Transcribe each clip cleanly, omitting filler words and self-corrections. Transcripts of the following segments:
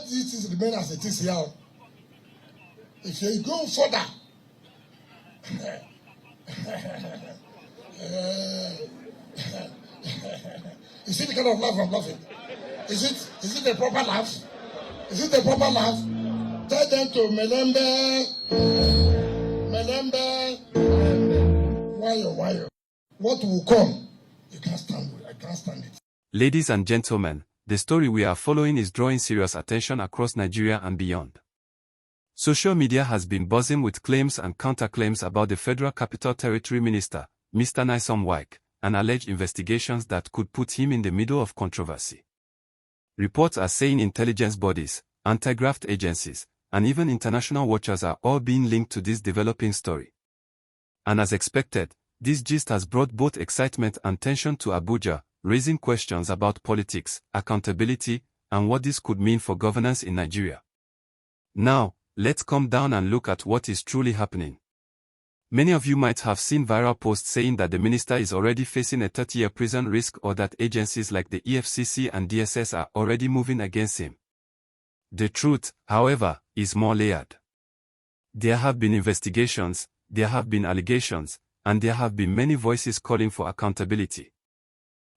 this remain as it is here. If you go further, you see the kind of laugh I'm laughing. Is it a proper laugh? Is it a proper laugh? Tell them to Melembe. Why? What will come? You can't stand it. I can't stand it. Ladies and gentlemen, the story we are following is drawing serious attention across Nigeria and beyond. Social media has been buzzing with claims and counterclaims about the Federal Capital Territory Minister, Mr. Nyesom Wike, and alleged investigations that could put him in the middle of controversy. Reports are saying intelligence bodies, anti-graft agencies, and even international watchers are all being linked to this developing story. And as expected, this gist has brought both excitement and tension to Abuja, raising questions about politics, accountability, and what this could mean for governance in Nigeria. Now, let's come down and look at what is truly happening. Many of you might have seen viral posts saying that the minister is already facing a 30-year prison risk or that agencies like the EFCC and DSS are already moving against him. The truth, however, is more layered. There have been investigations, there have been allegations, and there have been many voices calling for accountability.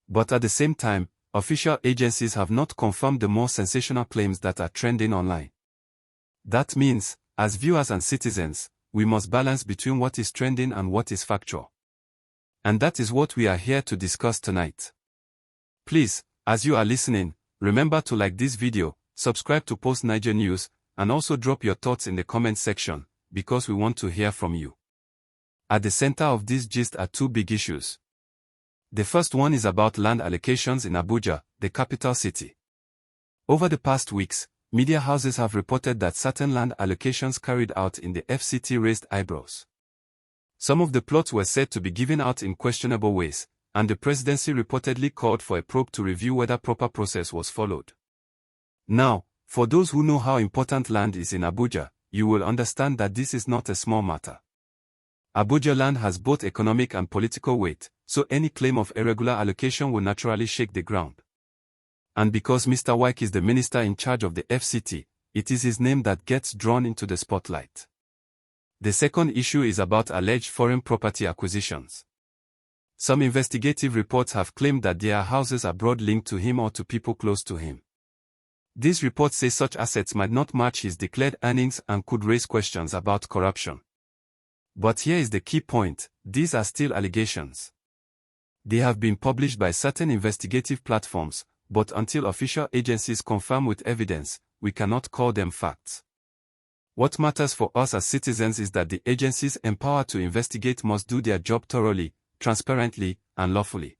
But at the same time, official agencies have not confirmed the more sensational claims that are trending online. That means, as viewers and citizens, we must balance between what is trending and what is factual. And that is what we are here to discuss tonight. Please, as you are listening, remember to like this video, subscribe to Post Niger News, and also drop your thoughts in the comment section, because we want to hear from you. At the center of this gist are two big issues. The first one is about land allocations in Abuja, the capital city. Over the past weeks, media houses have reported that certain land allocations carried out in the FCT raised eyebrows. Some of the plots were said to be given out in questionable ways, and the presidency reportedly called for a probe to review whether proper process was followed. Now, for those who know how important land is in Abuja, you will understand that this is not a small matter. Abuja land has both economic and political weight, so any claim of irregular allocation will naturally shake the ground. And because Mr. Wike is the minister in charge of the FCT, it is his name that gets drawn into the spotlight. The second issue is about alleged foreign property acquisitions. Some investigative reports have claimed that there are houses abroad linked to him or to people close to him. These reports say such assets might not match his declared earnings and could raise questions about corruption. But here is the key point: these are still allegations. They have been published by certain investigative platforms, but until official agencies confirm with evidence, we cannot call them facts. What matters for us as citizens is that the agencies empowered to investigate must do their job thoroughly, transparently, and lawfully.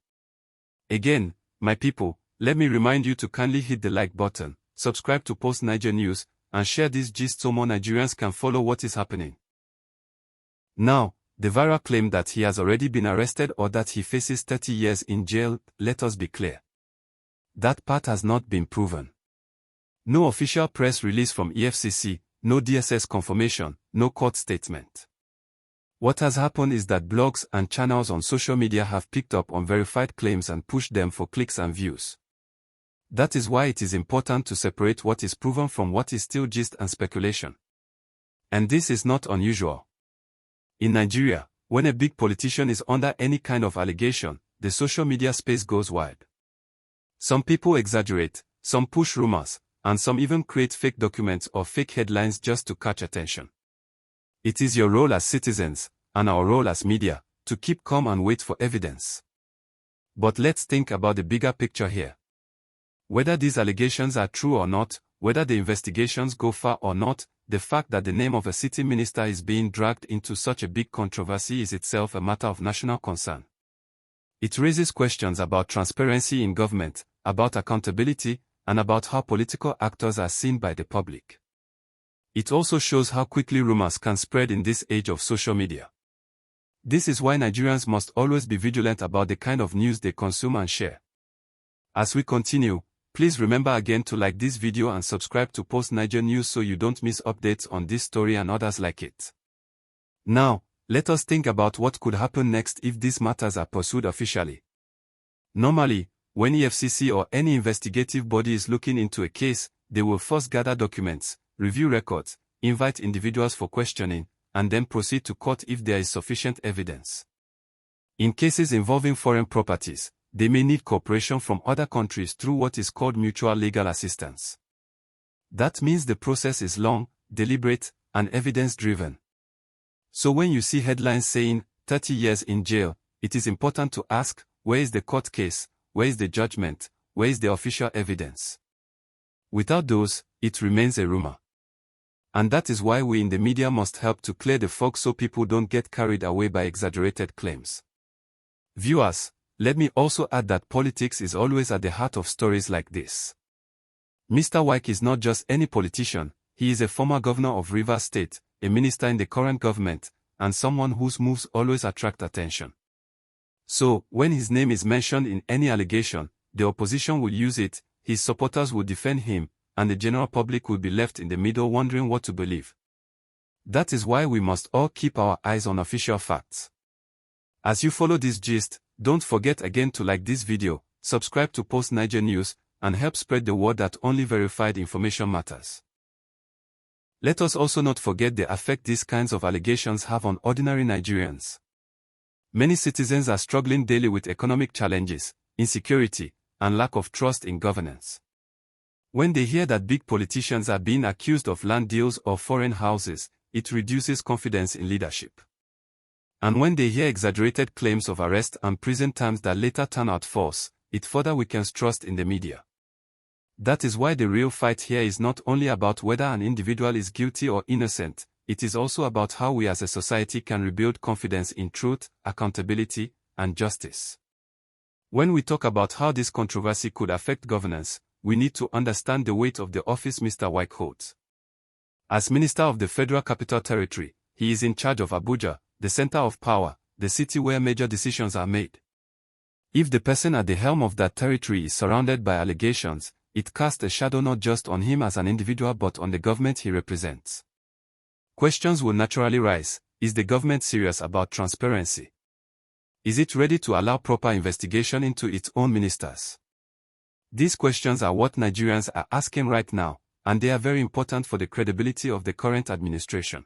Again, my people, let me remind you to kindly hit the like button, subscribe to Post Niger News, and share this gist so more Nigerians can follow what is happening. Now, the viral claim that he has already been arrested or that he faces 30 years in jail, let us be clear. That part has not been proven. No official press release from EFCC, no DSS confirmation, no court statement. What has happened is that blogs and channels on social media have picked up on verified claims and pushed them for clicks and views. That is why it is important to separate what is proven from what is still gist and speculation. And this is not unusual. In Nigeria, when a big politician is under any kind of allegation, the social media space goes wild. Some people exaggerate, some push rumors, and some even create fake documents or fake headlines just to catch attention. It is your role as citizens, and our role as media, to keep calm and wait for evidence. But let's think about the bigger picture here. Whether these allegations are true or not, whether the investigations go far or not, the fact that the name of a city minister is being dragged into such a big controversy is itself a matter of national concern. It raises questions about transparency in government, about accountability, and about how political actors are seen by the public. It also shows how quickly rumors can spread in this age of social media. This is why Nigerians must always be vigilant about the kind of news they consume and share. As we continue, please remember again to like this video and subscribe to Post Niger News so you don't miss updates on this story and others like it. Now, let us think about what could happen next if these matters are pursued officially. Normally, when EFCC or any investigative body is looking into a case, they will first gather documents, review records, invite individuals for questioning, and then proceed to court if there is sufficient evidence. In cases involving foreign properties, they may need cooperation from other countries through what is called mutual legal assistance. That means the process is long, deliberate, and evidence-driven. So when you see headlines saying 30 years in jail, it is important to ask, where is the court case, where is the judgment, where is the official evidence? Without those, it remains a rumor. And that is why we in the media must help to clear the fog so people don't get carried away by exaggerated claims. Viewers, let me also add that politics is always at the heart of stories like this. Mr. Wike is not just any politician, he is a former governor of Rivers State, a minister in the current government, and someone whose moves always attract attention. So, when his name is mentioned in any allegation, the opposition will use it, his supporters will defend him, and the general public will be left in the middle wondering what to believe. That is why we must all keep our eyes on official facts. As you follow this gist, don't forget again to like this video, subscribe to Post Niger News, and help spread the word that only verified information matters. Let us also not forget the effect these kinds of allegations have on ordinary Nigerians. Many citizens are struggling daily with economic challenges, insecurity, and lack of trust in governance. When they hear that big politicians are being accused of land deals or foreign houses, it reduces confidence in leadership. And when they hear exaggerated claims of arrest and prison terms that later turn out false, it further weakens trust in the media. That is why the real fight here is not only about whether an individual is guilty or innocent, it is also about how we as a society can rebuild confidence in truth, accountability, and justice. When we talk about how this controversy could affect governance, we need to understand the weight of the office Mr. Wike holds. As Minister of the Federal Capital Territory, he is in charge of Abuja, the center of power, the city where major decisions are made. If the person at the helm of that territory is surrounded by allegations, it casts a shadow not just on him as an individual but on the government he represents. Questions will naturally rise. Is the government serious about transparency? Is it ready to allow proper investigation into its own ministers? These questions are what Nigerians are asking right now, and they are very important for the credibility of the current administration.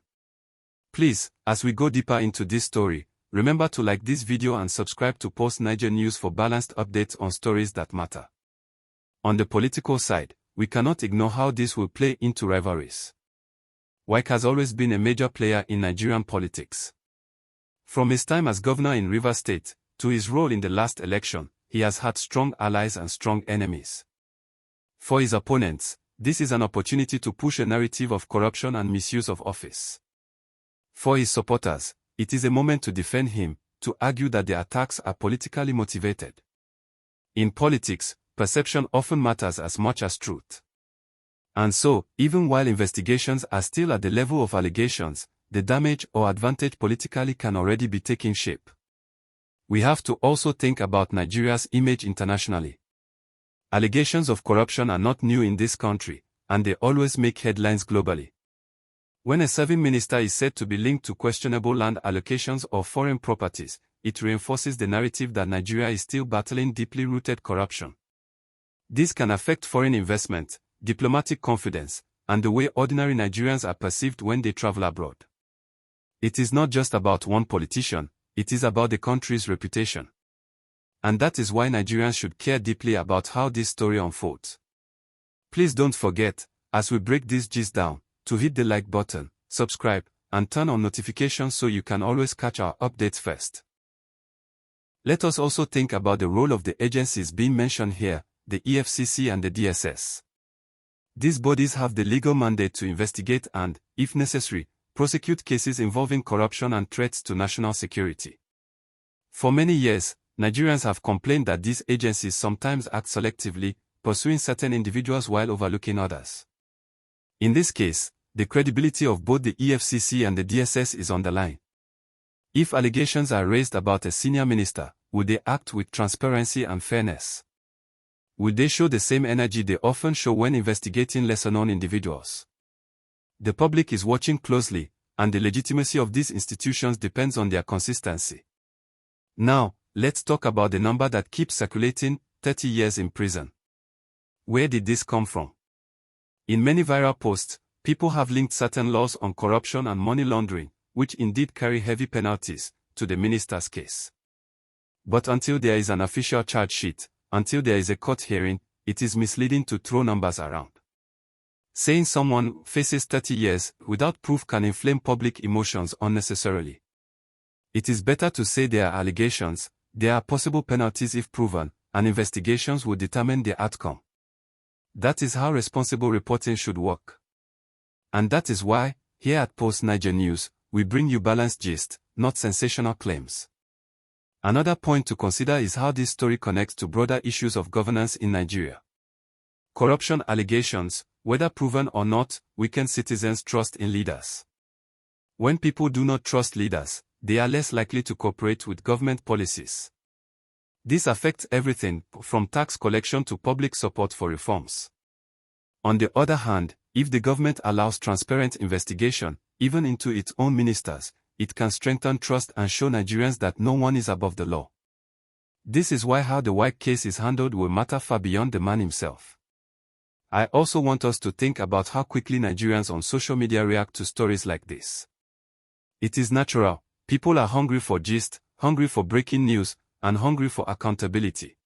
Please, as we go deeper into this story, remember to like this video and subscribe to Post Niger News for balanced updates on stories that matter. On the political side, we cannot ignore how this will play into rivalries. Wike has always been a major player in Nigerian politics. From his time as governor in Rivers State, to his role in the last election, he has had strong allies and strong enemies. For his opponents, this is an opportunity to push a narrative of corruption and misuse of office. For his supporters, it is a moment to defend him, to argue that the attacks are politically motivated. In politics, perception often matters as much as truth. And so, even while investigations are still at the level of allegations, the damage or advantage politically can already be taking shape. We have to also think about Nigeria's image internationally. Allegations of corruption are not new in this country, and they always make headlines globally. When a serving minister is said to be linked to questionable land allocations or foreign properties, it reinforces the narrative that Nigeria is still battling deeply rooted corruption. This can affect foreign investment, diplomatic confidence, and the way ordinary Nigerians are perceived when they travel abroad. It is not just about one politician, it is about the country's reputation. And that is why Nigerians should care deeply about how this story unfolds. Please don't forget, as we break this gist down, to hit the like button, subscribe, and turn on notifications so you can always catch our updates first. Let us also think about the role of the agencies being mentioned here, the EFCC and the DSS. These bodies have the legal mandate to investigate and, if necessary, prosecute cases involving corruption and threats to national security. For many years, Nigerians have complained that these agencies sometimes act selectively, pursuing certain individuals while overlooking others. In this case, the credibility of both the EFCC and the DSS is on the line. If allegations are raised about a senior minister, would they act with transparency and fairness? Would they show the same energy they often show when investigating lesser-known individuals? The public is watching closely, and the legitimacy of these institutions depends on their consistency. Now, let's talk about the number that keeps circulating, 30 years in prison. Where did this come from? In many viral posts, people have linked certain laws on corruption and money laundering, which indeed carry heavy penalties, to the minister's case. But until there is an official charge sheet, until there is a court hearing, it is misleading to throw numbers around. Saying someone faces 30 years without proof can inflame public emotions unnecessarily. It is better to say there are allegations, there are possible penalties if proven, and investigations will determine the outcome. That is how responsible reporting should work. And that is why, here at Post Niger News, we bring you balanced gist, not sensational claims. Another point to consider is how this story connects to broader issues of governance in Nigeria. Corruption allegations, whether proven or not, weaken citizens' trust in leaders. When people do not trust leaders, they are less likely to cooperate with government policies. This affects everything, from tax collection to public support for reforms. On the other hand, if the government allows transparent investigation, even into its own ministers, it can strengthen trust and show Nigerians that no one is above the law. This is why how the Wike case is handled will matter far beyond the man himself. I also want us to think about how quickly Nigerians on social media react to stories like this. It is natural. People are hungry for gist, hungry for breaking news, and hungry for accountability.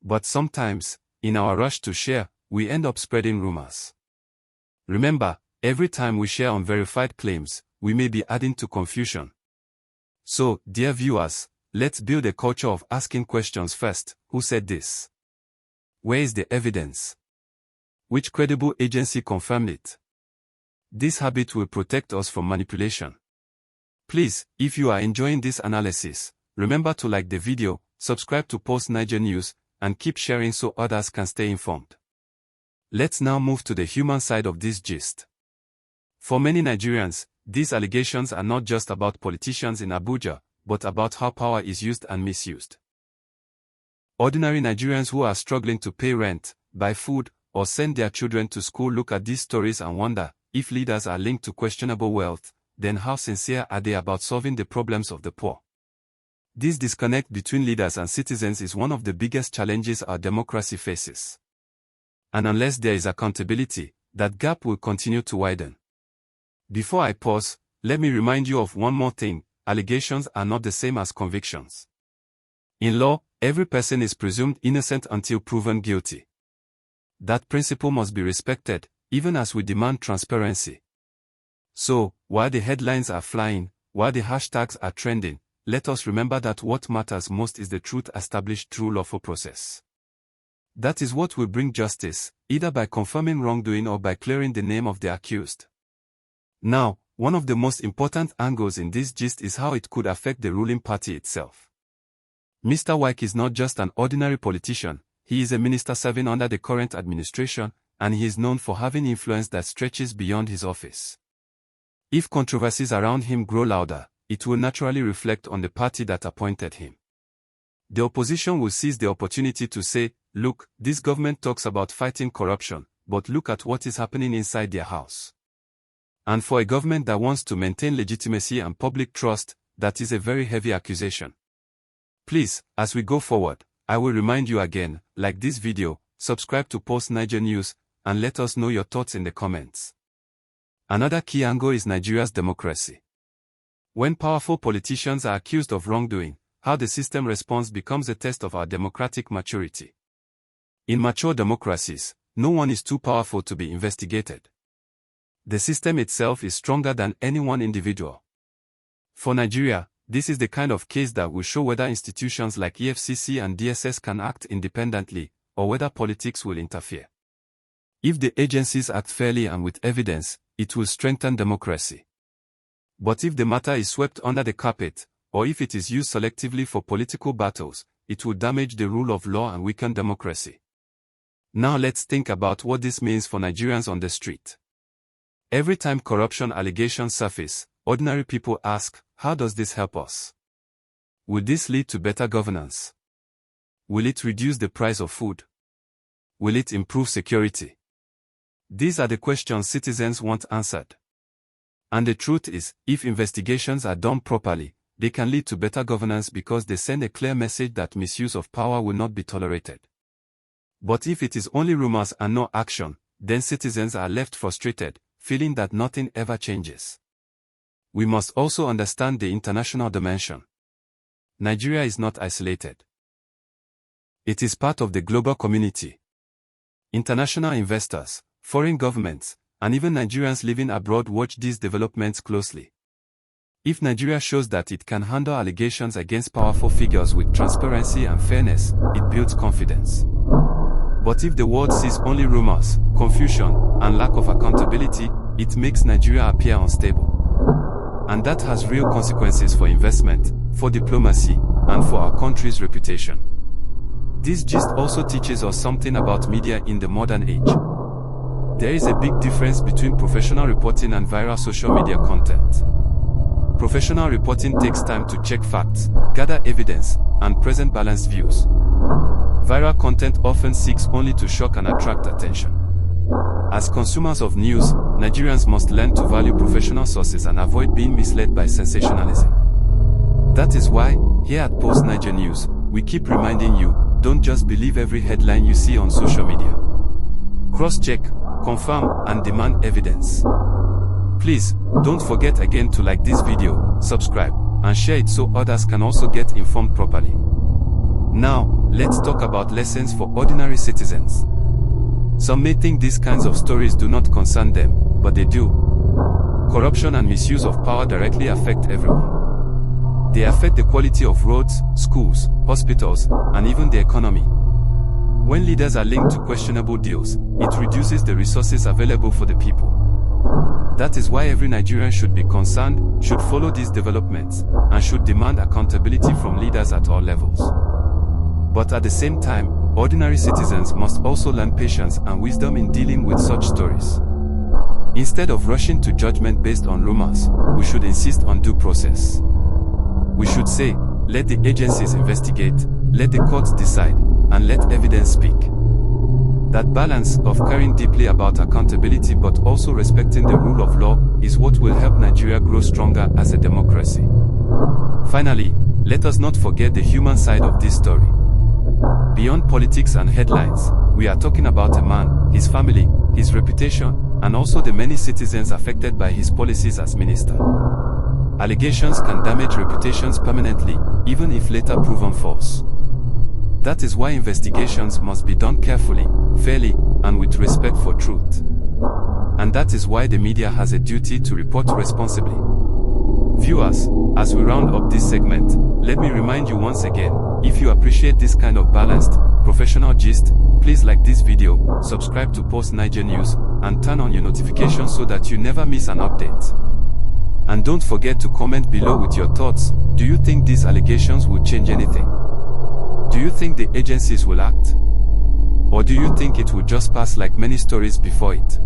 But sometimes, in our rush to share, we end up spreading rumors. Remember, every time we share unverified claims, we may be adding to confusion. So, dear viewers, let's build a culture of asking questions first. Who said this? Where is the evidence? Which credible agency confirmed it? This habit will protect us from manipulation. Please, if you are enjoying this analysis, remember to like the video, subscribe to Post Niger News, and keep sharing so others can stay informed. Let's now move to the human side of this gist. For many Nigerians, these allegations are not just about politicians in Abuja, but about how power is used and misused. Ordinary Nigerians who are struggling to pay rent, buy food, or send their children to school look at these stories and wonder, if leaders are linked to questionable wealth, then how sincere are they about solving the problems of the poor? This disconnect between leaders and citizens is one of the biggest challenges our democracy faces. And unless there is accountability, that gap will continue to widen. Before I pause, let me remind you of one more thing: allegations are not the same as convictions. In law, every person is presumed innocent until proven guilty. That principle must be respected, even as we demand transparency. So, while the headlines are flying, while the hashtags are trending, let us remember that what matters most is the truth established through lawful process. That is what will bring justice, either by confirming wrongdoing or by clearing the name of the accused. Now, one of the most important angles in this gist is how it could affect the ruling party itself. Mr. Wike is not just an ordinary politician, he is a minister serving under the current administration, and he is known for having influence that stretches beyond his office. If controversies around him grow louder, it will naturally reflect on the party that appointed him. The opposition will seize the opportunity to say, look, this government talks about fighting corruption, but look at what is happening inside their house. And for a government that wants to maintain legitimacy and public trust, that is a very heavy accusation. Please, as we go forward, I will remind you again, like this video, subscribe to Post Niger News, and let us know your thoughts in the comments. Another key angle is Nigeria's democracy. When powerful politicians are accused of wrongdoing, how the system responds becomes a test of our democratic maturity. In mature democracies, no one is too powerful to be investigated. The system itself is stronger than any one individual. For Nigeria, this is the kind of case that will show whether institutions like EFCC and DSS can act independently, or whether politics will interfere. If the agencies act fairly and with evidence, it will strengthen democracy. But if the matter is swept under the carpet, or if it is used selectively for political battles, it will damage the rule of law and weaken democracy. Now let's think about what this means for Nigerians on the street. Every time corruption allegations surface, ordinary people ask, how does this help us? Will this lead to better governance? Will it reduce the price of food? Will it improve security? These are the questions citizens want answered. And the truth is, if investigations are done properly, they can lead to better governance because they send a clear message that misuse of power will not be tolerated. But if it is only rumors and no action, then citizens are left frustrated, feeling that nothing ever changes. We must also understand the international dimension. Nigeria is not isolated. It is part of the global community. International investors, foreign governments, and even Nigerians living abroad watch these developments closely. If Nigeria shows that it can handle allegations against powerful figures with transparency and fairness, it builds confidence. But if the world sees only rumors, confusion, and lack of accountability, it makes Nigeria appear unstable. And that has real consequences for investment, for diplomacy, and for our country's reputation. This gist also teaches us something about media in the modern age. There is a big difference between professional reporting and viral social media content. Professional reporting takes time to check facts, gather evidence, and present balanced views. Viral content often seeks only to shock and attract attention. As consumers of news, Nigerians must learn to value professional sources and avoid being misled by sensationalism. That is why, here at Post Niger News, we keep reminding you, don't just believe every headline you see on social media. Cross-check, confirm, and demand evidence. Please, don't forget again to like this video, subscribe, and share it so others can also get informed properly. Now, let's talk about lessons for ordinary citizens. Some may think these kinds of stories do not concern them, but they do. Corruption and misuse of power directly affect everyone. They affect the quality of roads, schools, hospitals, and even the economy. When leaders are linked to questionable deals, it reduces the resources available for the people. That is why every Nigerian should be concerned, should follow these developments, and should demand accountability from leaders at all levels. But at the same time, ordinary citizens must also learn patience and wisdom in dealing with such stories. Instead of rushing to judgment based on rumors, we should insist on due process. We should say, let the agencies investigate, let the courts decide, and let evidence speak. That balance of caring deeply about accountability but also respecting the rule of law is what will help Nigeria grow stronger as a democracy. Finally, let us not forget the human side of this story. Beyond politics and headlines, we are talking about a man, his family, his reputation, and also the many citizens affected by his policies as minister. Allegations can damage reputations permanently, even if later proven false. That is why investigations must be done carefully, fairly, and with respect for truth. And that is why the media has a duty to report responsibly. Viewers, as we round up this segment, let me remind you once again, if you appreciate this kind of balanced, professional gist, please like this video, subscribe to Post Niger News, and turn on your notifications so that you never miss an update. And don't forget to comment below with your thoughts. Do you think these allegations will change anything? Do you think the agencies will act? Or do you think it will just pass like many stories before it?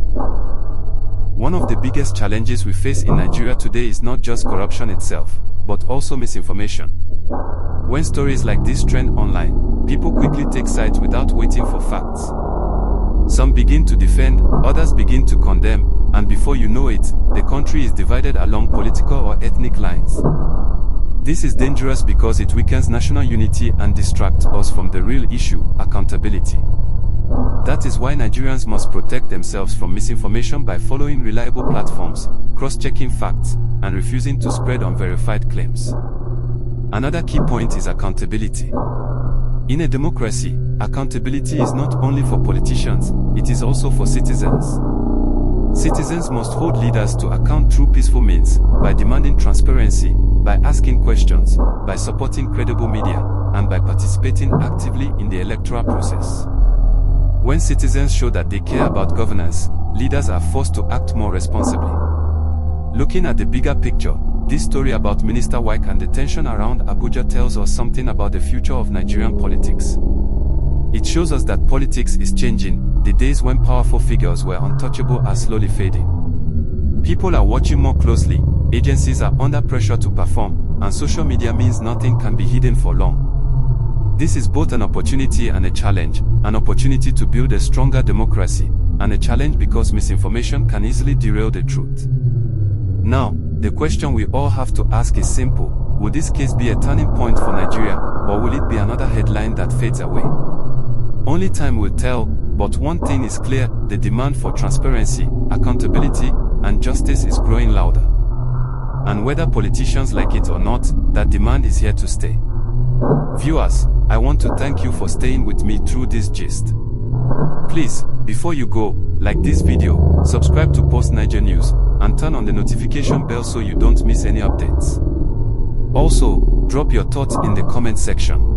One of the biggest challenges we face in Nigeria today is not just corruption itself, but also misinformation. When stories like this trend online, people quickly take sides without waiting for facts. Some begin to defend, others begin to condemn, and before you know it, the country is divided along political or ethnic lines. This is dangerous because it weakens national unity and distracts us from the real issue, accountability. That is why Nigerians must protect themselves from misinformation by following reliable platforms, cross-checking facts, and refusing to spread unverified claims. Another key point is accountability. In a democracy, accountability is not only for politicians, it is also for citizens. Citizens must hold leaders to account through peaceful means, by demanding transparency, by asking questions, by supporting credible media, and by participating actively in the electoral process. When citizens show that they care about governance, leaders are forced to act more responsibly. Looking at the bigger picture, this story about Minister Wike and the tension around Abuja tells us something about the future of Nigerian politics. It shows us that politics is changing. The days when powerful figures were untouchable are slowly fading. People are watching more closely, agencies are under pressure to perform, and social media means nothing can be hidden for long. This is both an opportunity and a challenge, an opportunity to build a stronger democracy, and a challenge because misinformation can easily derail the truth. Now, the question we all have to ask is simple: will this case be a turning point for Nigeria, or will it be another headline that fades away? Only time will tell. but one thing is clear, the demand for transparency, accountability, and justice is growing louder. And whether politicians like it or not, that demand is here to stay. Viewers, I want to thank you for staying with me through this gist. Please, before you go, like this video, subscribe to Post Niger News, and turn on the notification bell so you don't miss any updates. Also, drop your thoughts in the comment section.